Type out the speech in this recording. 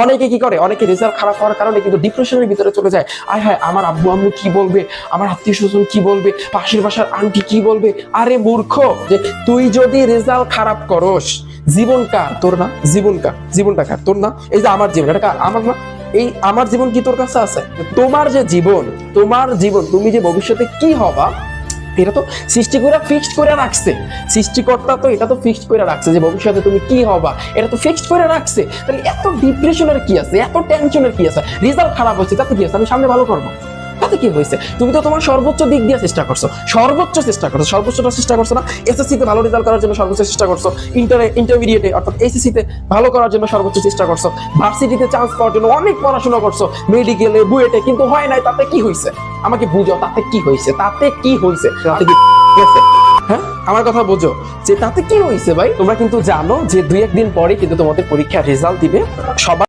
অনেকে কি করে, অনেকে রেজাল্ট খারাপ হওয়ার কারণে কিন্তু ডিপ্রেশনের ভিতরে চলে যায়। আয় হায়, আমার আব্বু আম্মু কি বলবে, আমার আত্মীয় স্বজন কি বলবে, পাশের বাসার আন্টি কি বলবে। আরে মূর্খ, যে তুই যদি রেজাল্ট খারাপ করস, জীবন কার? তোর না? জীবন কার? জীবনটা কার? তোর না? এই যে আমার জীবন, এটা কার? আমার না? এই আমার জীবন কি তোর কাছে আছে? তোমার যে জীবন, তোমার জীবন, তুমি যে ভবিষ্যতে কি হবা, এটা তো সৃষ্টি করে ফিক্সড করে রাখছে। সৃষ্টিকর্তা তো এটা তো ফিক্সড করে রাখছে যে ভবিষ্যতে তুমি কি হবা, এটা তো ফিক্সড করে রাখছে। তাহলে এত ডিপ্রেশনের কি আছে, এত টেনশনের কি আছে? রেজাল্ট খারাপ হয়েছে তাতে কি আছে, আমি সামনে ভালো করবো, তাতে কি হয়েছে? তুমি তো তোমার সর্বোচ্চ দিক দিয়ে চেষ্টা করছো, সর্বোচ্চটা চেষ্টা করছো না? এসএসসি তে ভালো রেজাল্ট করার জন্য সর্বোচ্চ চেষ্টা করছো, ইন্টারমিডিয়েটে অর্থাৎ এসএসসি তে ভালো করার জন্য সর্বোচ্চ চেষ্টা করছো, ভার্সিটিতে চান্স পাওয়ার জন্য অনেক পড়াশোনা করছো, মেডিকেলে, বুয়েটে, কিন্তু হয় নাই। তাতে কি হয়েছে? আমাকে বুঝাও, তাতে কি হয়েছে? তাতে কি হয়েছে? তাতে কি গেছে? হ্যাঁ, আমার কথা বোঝো, যে তাতে কি হয়েছে ভাই। তোমরা কিন্তু জানো যে 2-1 দিন পরে কিন্তু তোমাদের পরীক্ষার রেজাল্ট দিবে। সবাই